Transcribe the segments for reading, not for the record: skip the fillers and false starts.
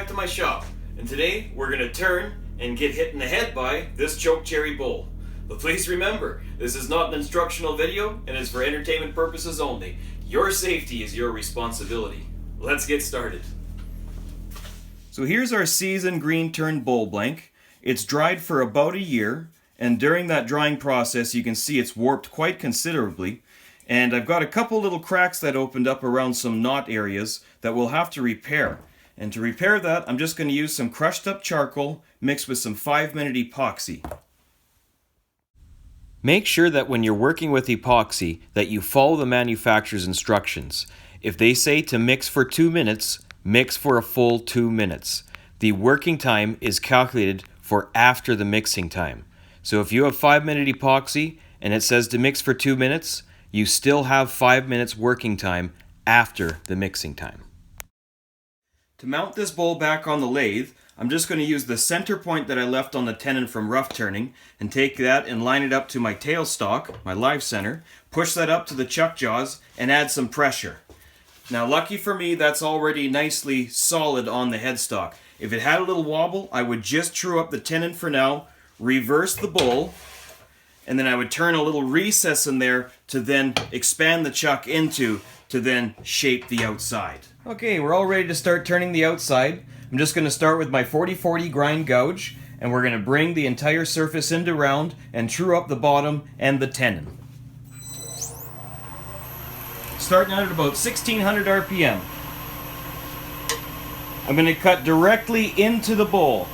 back to my shop, and today we're going to turn and get hit in the head by this choke cherry bowl. But please remember, this is not an instructional video and is for entertainment purposes only. Your safety is your responsibility. Let's get started. So here's our seasoned green turned bowl blank. It's dried for about a year, and during that drying process you can see it's warped quite considerably. And I've got a couple little cracks that opened up around some knot areas that we'll have to repair. And to repair that, I'm just going to use some crushed up charcoal mixed with some 5-minute epoxy. Make sure that when you're working with epoxy that you follow the manufacturer's instructions. If they say to mix for 2 minutes, mix for a full 2 minutes. The working time is calculated for after the mixing time. So if you have 5-minute epoxy and it says to mix for 2 minutes, you still have 5 minutes working time after the mixing time. To mount this bowl back on the lathe, I'm just going to use the center point that I left on the tenon from rough turning and take that and line it up to my tailstock, my live center, push that up to the chuck jaws and add some pressure. Now lucky for me, that's already nicely solid on the headstock. If it had a little wobble, I would just true up the tenon for now, reverse the bowl, and then I would turn a little recess in there to then expand the chuck into to then shape the outside. Okay, we're all ready to start turning the outside. I'm just going to start with my 40/40 grind gouge, and we're going to bring the entire surface into round and true up the bottom and the tenon. Starting out at about 1600 RPM. I'm going to cut directly into the bowl.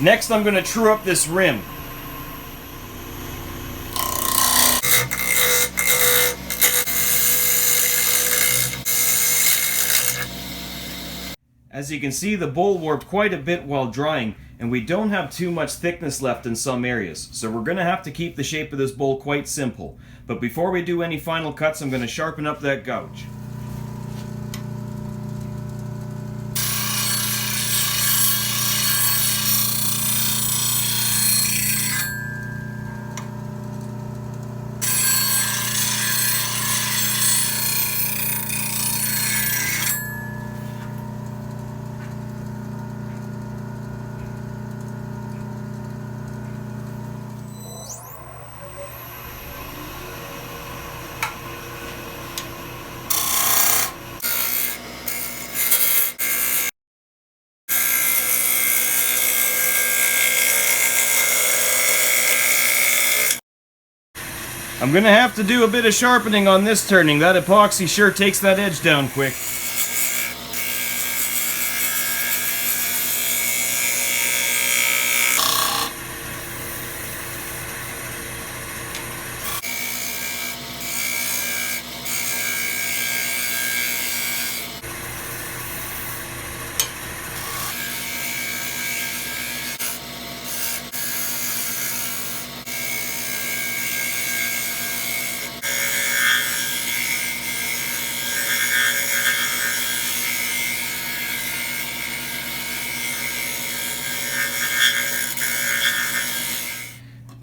Next, I'm going to true up this rim. As you can see, the bowl warped quite a bit while drying, and we don't have too much thickness left in some areas, so we're going to have to keep the shape of this bowl quite simple. But before we do any final cuts, I'm going to sharpen up that gouge. I'm going to have to do a bit of sharpening on this turning. That epoxy sure takes that edge down quick.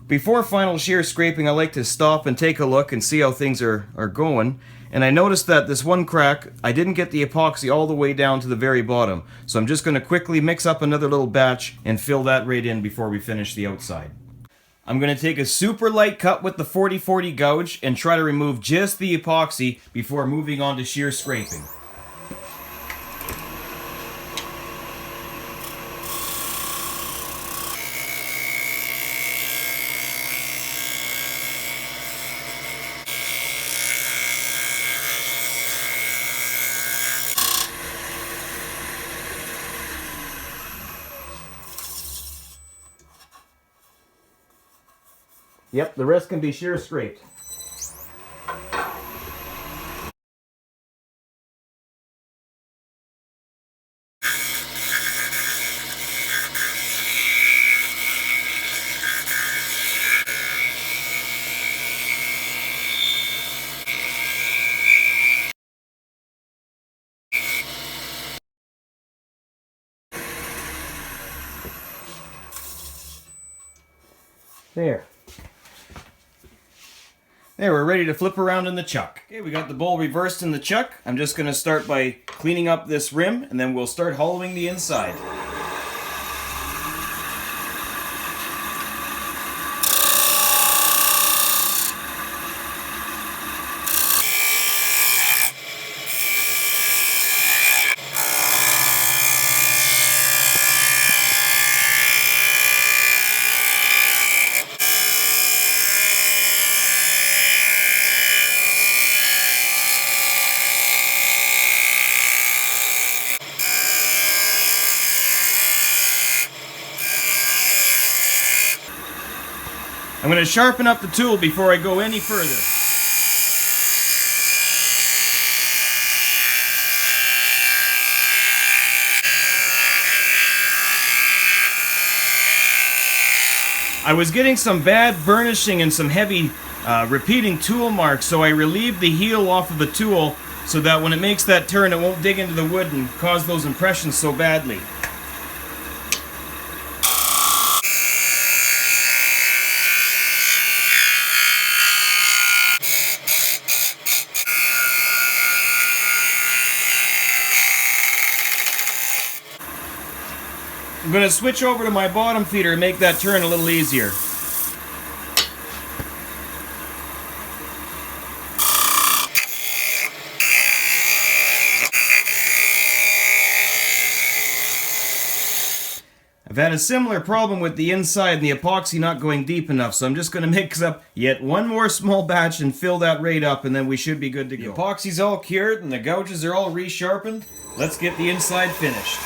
Before final shear scraping, I like to stop and take a look and see how things are going. And I noticed that this one crack, I didn't get the epoxy all the way down to the very bottom. So I'm just going to quickly mix up another little batch and fill that right in before we finish the outside. I'm going to take a super light cut with the 40/40 gouge and try to remove just the epoxy before moving on to shear scraping. Yep, the rest can be shear scraped. There. There, we're ready to flip around in the chuck. Okay, we got the bowl reversed in the chuck. I'm just going to start by cleaning up this rim, and then we'll start hollowing the inside. I'm going to sharpen up the tool before I go any further. I was getting some bad burnishing and some heavy repeating tool marks, so I relieved the heel off of the tool so that when it makes that turn it won't dig into the wood and cause those impressions so badly. I'm going to switch over to my bottom feeder and make that turn a little easier. I've had a similar problem with the inside and the epoxy not going deep enough, so I'm just going to mix up yet one more small batch and fill that right up, and then we should be good to go. The epoxy's all cured and the gouges are all resharpened. Let's get the inside finished.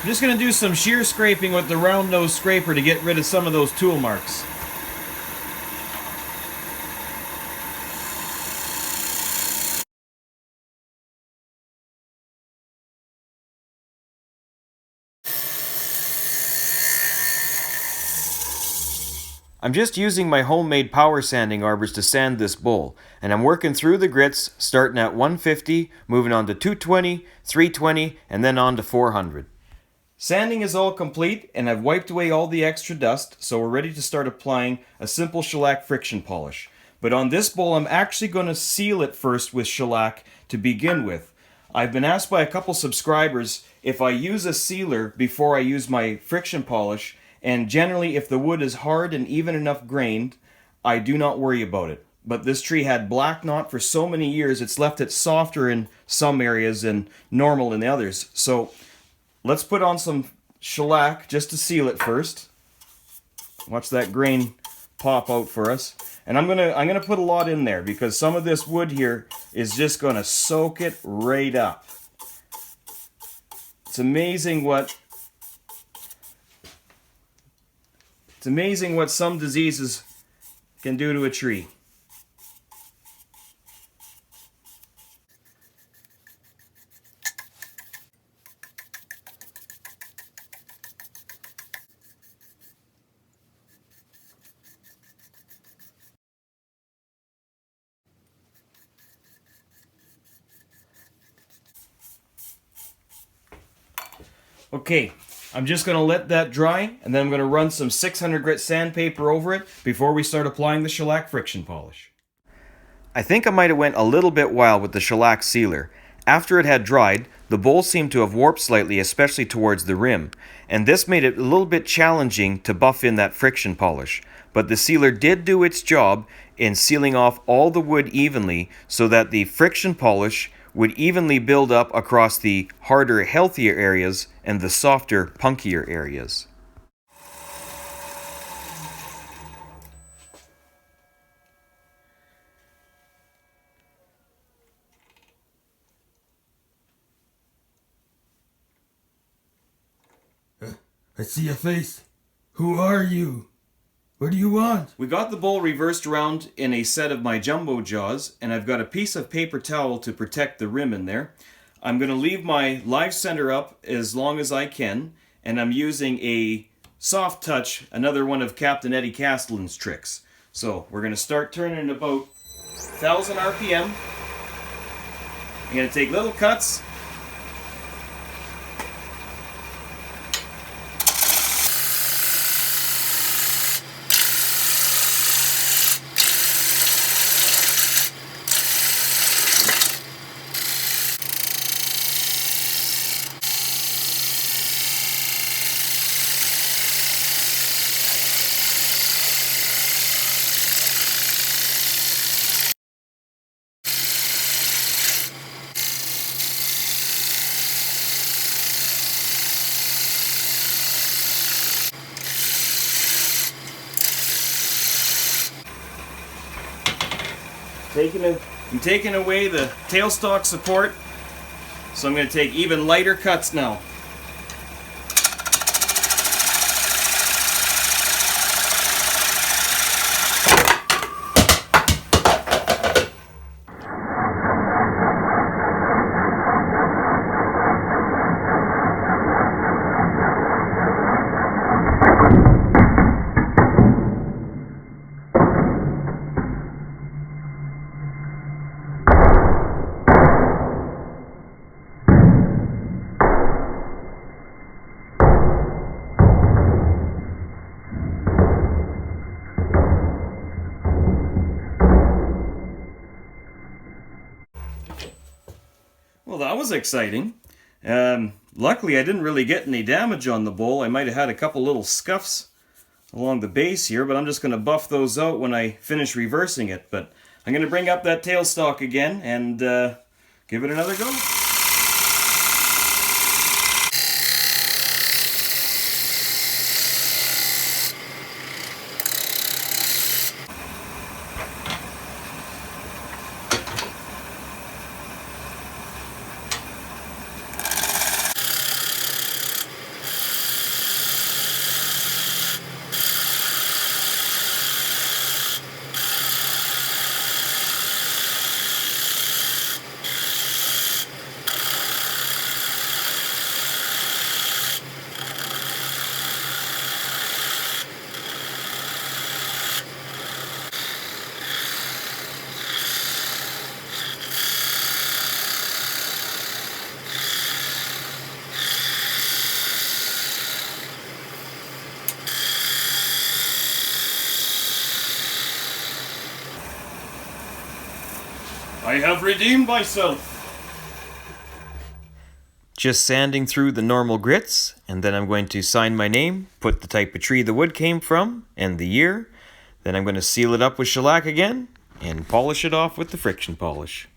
I'm just going to do some shear scraping with the round nose scraper to get rid of some of those tool marks. I'm just using my homemade power sanding arbors to sand this bowl, and I'm working through the grits, starting at 150, moving on to 220, 320, and then on to 400. Sanding is all complete, and I've wiped away all the extra dust, so we're ready to start applying a simple shellac friction polish. But on this bowl, I'm actually going to seal it first with shellac to begin with. I've been asked by a couple subscribers if I use a sealer before I use my friction polish, and generally if the wood is hard and even enough grained, I do not worry about it. But this tree had black knot for so many years, it's left it softer in some areas and normal in the others. So let's put on some shellac just to seal it first. Watch that grain pop out for us. And I'm gonna put a lot in there because some of this wood here is just gonna soak it right up. It's amazing what some diseases can do to a tree. Okay, I'm just going to let that dry, and then I'm going to run some 600 grit sandpaper over it before we start applying the shellac friction polish. I think I might have went a little bit wild with the shellac sealer. After it had dried, the bowl seemed to have warped slightly, especially towards the rim, and this made it a little bit challenging to buff in that friction polish. But the sealer did do its job in sealing off all the wood evenly so that the friction polish would evenly build up across the harder, healthier areas and the softer, punkier areas. I see a face. Who are you? What do you want? We got the bowl reversed around in a set of my jumbo jaws, and I've got a piece of paper towel to protect the rim in there. I'm going to leave my live center up as long as I can, and I'm using a soft touch, another one of Captain Eddie Castellan's tricks. So we're going to start turning about 1,000 RPM. I'm going to take little cuts. I'm taking away the tailstock support, so I'm going to take even lighter cuts now. Well, that was exciting. Luckily, I didn't really get any damage on the bowl. I might have had a couple little scuffs along the base here, but I'm just going to buff those out when I finish reversing it. But I'm going to bring up that tailstock again and give it another go. I have redeemed myself. Just sanding through the normal grits, and then I'm going to sign my name, put the type of tree the wood came from, and the year. Then I'm going to seal it up with shellac again, and polish it off with the friction polish.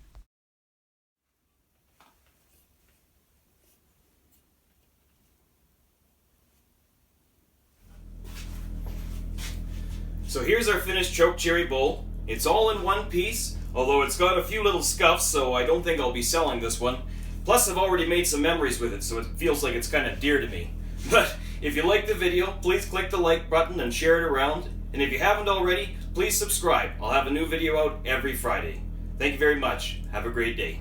So here's our finished choke cherry bowl. It's all in one piece, although it's got a few little scuffs, so I don't think I'll be selling this one. Plus, I've already made some memories with it, so it feels like it's kind of dear to me. But if you liked the video, please click the like button and share it around. And if you haven't already, please subscribe. I'll have a new video out every Friday. Thank you very much. Have a great day.